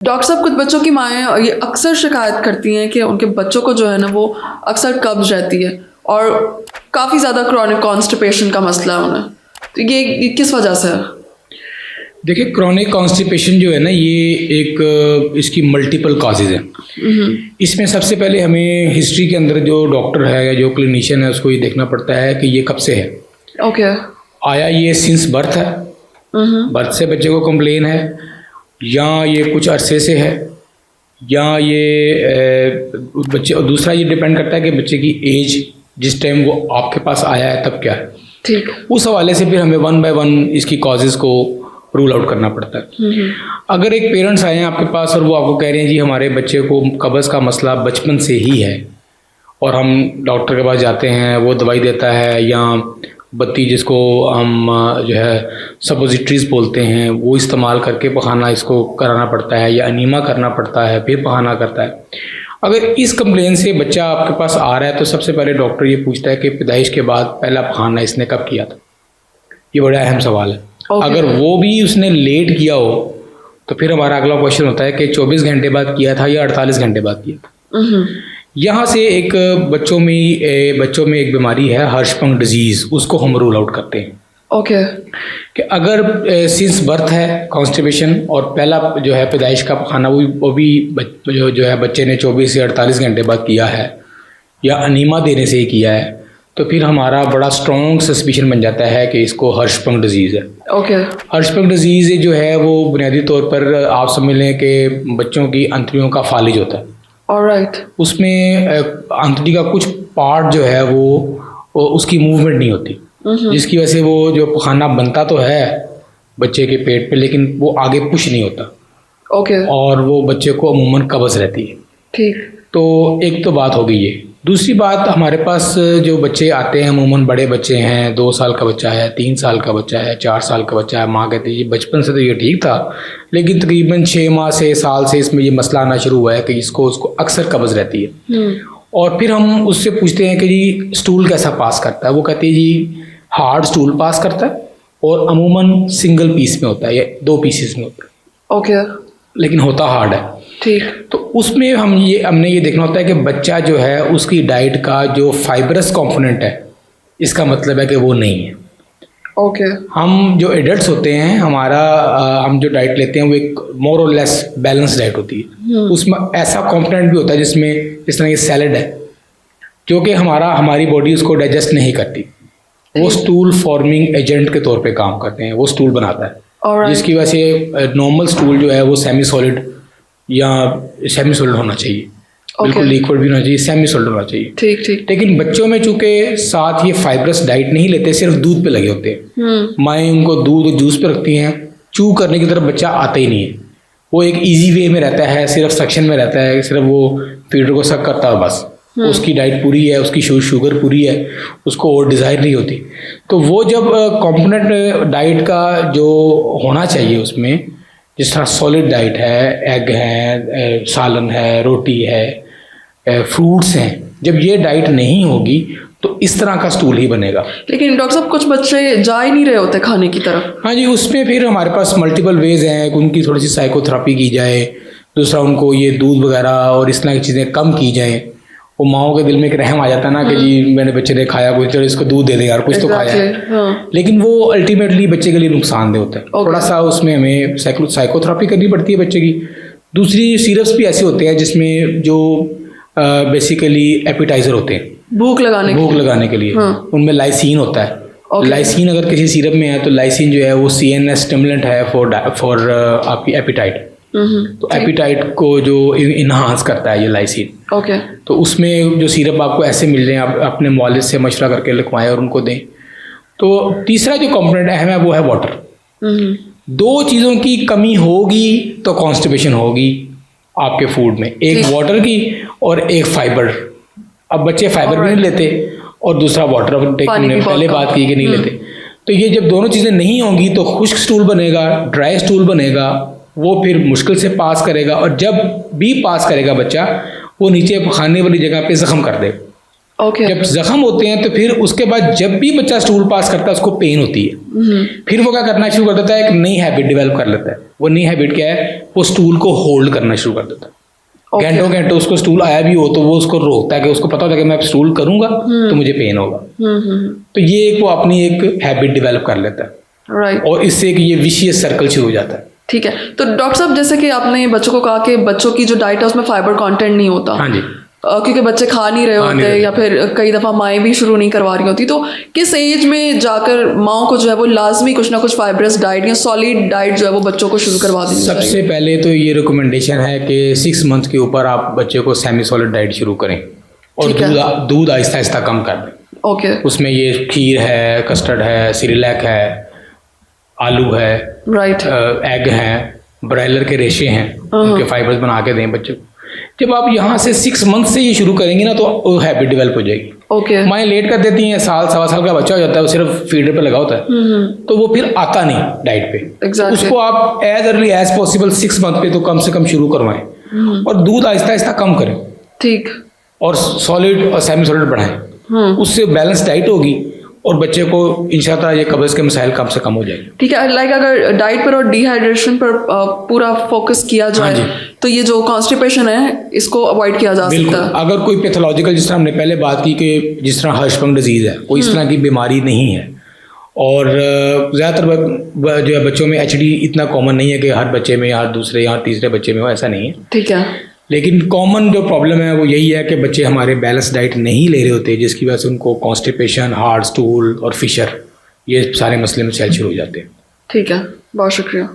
Doctor साहब, कुछ बच्चों की माएँ ये अक्सर शिकायत करती हैं कि उनके बच्चों को जो है ना वो अक्सर कब्ज रहती है और काफ़ी ज़्यादा क्रॉनिक कॉन्स्टिपेशन का मसला है उन्हें। तो ये किस वजह से है? देखिए, क्रॉनिक कॉन्स्टिपेशन जो है ना, ये एक इसकी मल्टीपल काजेज़ हैं। इसमें सबसे पहले हमें हिस्ट्री के अंदर जो डॉक्टर है या जो क्लिनिशियन है उसको ये देखना पड़ता है कि ये कब से है। ओके। आया ये सिंस बर्थ है, बर्थ से बच्चे को कंप्लेन है, या ये कुछ अरसे से है, या ये बच्चे, और दूसरा ये डिपेंड करता है कि बच्चे की एज जिस टाइम वो आपके पास आया है तब क्या है। ठीक। उस हवाले से फिर हमें वन बाय वन इसकी कॉजेज़ को रूल आउट करना पड़ता है। अगर एक पेरेंट्स आए हैं आपके पास और वो आपको कह रहे हैं जी हमारे बच्चे को कब्ज़ का मसला बचपन से ही है, और हम डॉक्टर के पास जाते हैं, वो दवाई देता है, या बत्ती जिसको हम जो है सपोजिटरीज बोलते हैं वो इस्तेमाल करके पखाना इसको कराना पड़ता है, या अनीमा करना पड़ता है, फिर पखाना करता है। अगर इस कंप्लेन से बच्चा आपके पास आ रहा है तो सबसे पहले डॉक्टर ये पूछता है कि पैदाइश के बाद पहला पखाना इसने कब किया था। ये बड़ा अहम सवाल है। अगर वो भी उसने लेट किया हो तो फिर हमारा अगला क्वेश्चन होता है कि 24 घंटे बाद किया था या 48 घंटे बाद किया था। यहाँ से एक बच्चों में एक बीमारी है हर्षपंख डिजीज़, उसको हम रूल आउट करते हैं। ओके। कि अगर सिंस बर्थ है कॉन्स्टिपेशन और पहला जो है पैदाइश का खाना वो भी जो है बच्चे ने 24 से 48 घंटे बाद किया है, या अनीमा देने से ही किया है, तो फिर हमारा बड़ा स्ट्रॉन्ग सस्पिशन बन जाता है कि इसको हर्षपंख डिजीज़ है। ओके। हर्षपंख डिजीज़ जो है वो बुनियादी तौर पर आप समझ लें कि बच्चों की अंतड़ियों का फालिज होता है। ऑलराइट। उसमें अंतड़ी का कुछ पार्ट जो है वो उसकी मूवमेंट नहीं होती, जिसकी वजह से वो जो पखाना बनता तो है बच्चे के पेट पे, लेकिन वो आगे पुश नहीं होता। ओके। और वो बच्चे को अमूमन कब्ज़ रहती है। ठीक। तो एक तो बात हो गई ये। दूसरी बात, हमारे पास जो बच्चे आते हैं अमूमन बड़े बच्चे हैं, 2 साल का बच्चा है, 3 साल का बच्चा है, 4 साल का बच्चा है, माँ कहती है ये बचपन से तो ये ठीक था, लेकिन तकरीबन 6 माह से साल से इसमें ये मसला आना शुरू हुआ है कि उसको अक्सर कब्ज़ रहती है। और फिर हम उससे पूछते हैं कि जी स्टूल कैसा पास करता है। वो कहती है जी हार्ड स्टूल पास करता है, और अमूमन सिंगल पीस में होता है या 2 पीसेस में होता है। ओके। लेकिन होता हार्ड है। ठीक। तो उसमें हमने ये देखना होता है कि बच्चा जो है उसकी डाइट का जो फाइबरस कंपोनेंट है, इसका मतलब है कि वो नहीं है। ओके। हम जो एडल्ट्स होते हैं हम जो डाइट लेते हैं वो एक मोर और लेस बैलेंस डाइट होती है। उसमें ऐसा कंपोनेंट भी होता है जिसमें इस तरह की सैलड है जो कि हमारी बॉडी उसको डाइजेस्ट नहीं करती, वो स्टूल फॉर्मिंग एजेंट के तौर पे काम करते हैं, वो स्टूल बनाता है। जिसकी वजह से नॉर्मल स्टूल जो है वो सेमी सॉलिड होना चाहिए। बिल्कुल लिक्विड भी होना चाहिए, सेमी सॉलिड होना चाहिए। ठीक ठीक। लेकिन बच्चों में चूंकि साथ ये फाइबरस डाइट नहीं लेते, सिर्फ दूध पे लगे होते हैं, माएँ उनको दूध और जूस पे रखती हैं, चू करने की तरफ बच्चा आता ही नहीं है। वो एक इजी वे में रहता है, सिर्फ सक्शन में रहता है, सिर्फ वो फीडर को सक करता है बस। उसकी डाइट पूरी है, उसकी शुगर पूरी है, उसको और डिज़ायर नहीं होती। तो वो जब कॉम्पोनेंट डाइट का जो होना चाहिए उसमें, जिस तरह सॉलिड डाइट है, एग है, सालन है, रोटी है, फ्रूट्स हैं, जब ये डाइट नहीं होगी तो इस तरह का स्टूल ही बनेगा। लेकिन डॉक्टर साहब कुछ बच्चे जा ही नहीं रहे होते खाने की तरफ। हाँ जी, उसमें फिर हमारे पास मल्टीपल वेज हैं। उनकी थोड़ी सी साइकोथेरेपी की जाए, दूसरा उनको ये दूध वगैरह और इस तरह की चीज़ें कम की जाएँ। वो माओ के दिल में एक रहम आ जाता है ना कि जी मेरे बच्चे ने खाया कुछ, तो इसको दूध दे दे यार, कुछ तो खाया है। हाँ। लेकिन वो अल्टीमेटली बच्चे के लिए नुकसानदेह होता है। थोड़ा सा उसमें हमें साइकोथेरेपी करनी पड़ती है बच्चे की। दूसरी सिरप्स भी ऐसे होते हैं जिसमें जो बेसिकली एपिटाइजर होते हैं, भूख लगाने के लिए। उनमें लाइसिन होता है। लाइसिन अगर किसी सिरप में है तो लाइसिन जो है वो CNS स्टिमुलेंट है फॉर आपकी एपिटाइट। तो एपिटाइट को जो इन्हांस करता है ये लाइसिन। ओके। तो उसमें जो सिरप आपको ऐसे मिल रहे हैं, आप अपने मुआलिज से मशवरा करके लिखवाएं और उनको दें। तो तीसरा जो कंपोनेंट अहम है वो है वाटर। 2 चीज़ों की कमी होगी तो कॉन्स्टिपेशन होगी आपके फूड में, एक वाटर की और एक फाइबर। अब बच्चे फाइबर भी नहीं लेते और दूसरा वाटर, पहले बात की कि नहीं लेते। तो ये जब दोनों चीज़ें नहीं होंगी तो खुश्क स्टूल बनेगा, ड्राई स्टूल बनेगा, वो फिर मुश्किल से पास करेगा, और जब भी पास करेगा बच्चा वो नीचे खाने वाली जगह पे जख्म कर देगा। ओके जब जख्म होते हैं तो फिर उसके बाद जब भी बच्चा स्टूल पास करता है उसको पेन होती है, फिर वो क्या करना शुरू कर देता है, एक नई हैबिट डेवलप कर लेता है। वो नई हैबिट क्या है, वो स्टूल को होल्ड करना शुरू कर देता है। Okay. घंटों घंटों उसको स्टूल आया भी हो तो वो उसको रोकता है कि उसको पता होता है कि मैं स्टूल करूंगा तो मुझे पेन होगा। तो ये एक वो अपनी एक हैबिट डेवलप कर लेता है राइट। और इससे एक ये विशियस सर्कल शुरू हो जाता है। ठीक है, तो डॉक्टर साहब जैसे कि आपने बच्चों को कहा कि बच्चों की जो डाइट है उसमें फाइबर कंटेंट नहीं होता, हाँ जी, क्योंकि बच्चे खा नहीं रहे होते या फिर कई दफ़ा माएँ भी शुरू नहीं करवा रही होती, तो किस एज में जाकर माओ को जो है वो लाजमी कुछ ना कुछ फाइबरस डाइट या सॉलिड डाइट जो है वो बच्चों को शुरू करवा देनी चाहिए? सबसे पहले तो ये रिकमेंडेशन है कि 6 मंथ के ऊपर आप बच्चे को सेमी सॉलिड डाइट शुरू करें और दूध आहिस्ता आहिस्ता कम कर दें। ओके। उसमें ये खीर है, कस्टर्ड है, सिरिलैक है, आलू है, राइट, एग हैं, ब्रायलर के रेशे हैं, उनके फाइबर्स बना के दें बच्चे को। जब आप यहाँ से 6 मंथ से ये शुरू करेंगे ना तो हैबिट डेवलप हो जाएगी। ओके। माएँ लेट कर देती हैं, साल सवा साल का बच्चा हो जाता है, वो सिर्फ फीडर पे लगा होता है तो वो फिर आता नहीं डाइट पे। Exactly. उसको आप as early as possible 6 month पे तो कम से कम शुरू करवाएं और दूध आहिस्ता आहिस्ता कम करें। ठीक। और सॉलिड और सेमी सॉलिड बढ़ाएं, उससे बैलेंस डाइट होगी और बच्चे को इंशाल्लाह ये कब्ज़ के मसाइल कम से कम हो जाएंगे। ठीक है, लाइक अगर डाइट पर और डिहाइड्रेशन पर पूरा फोकस किया जाए तो ये जो कॉन्स्टिपेशन है इसको अवॉइड किया जा सकता है। अगर कोई पैथोलॉजिकल, जिस तरह हमने पहले बात की कि जिस तरह हर्शफंग डिजीज़ है, कोई इस तरह की बीमारी नहीं है और ज़्यादातर जो है बच्चों में HD इतना कॉमन नहीं है कि हर बच्चे में या दूसरे या तीसरे बच्चे में हो, ऐसा नहीं है। ठीक है, लेकिन कॉमन जो प्रॉब्लम है वो यही है कि बच्चे हमारे बैलेंस डाइट नहीं ले रहे होते, जिसकी वजह से उनको कॉन्स्टिपेशन, हार्ड स्टूल और फिशर, ये सारे मसले मसाइल शुरू हो जाते हैं। ठीक है, बहुत शुक्रिया।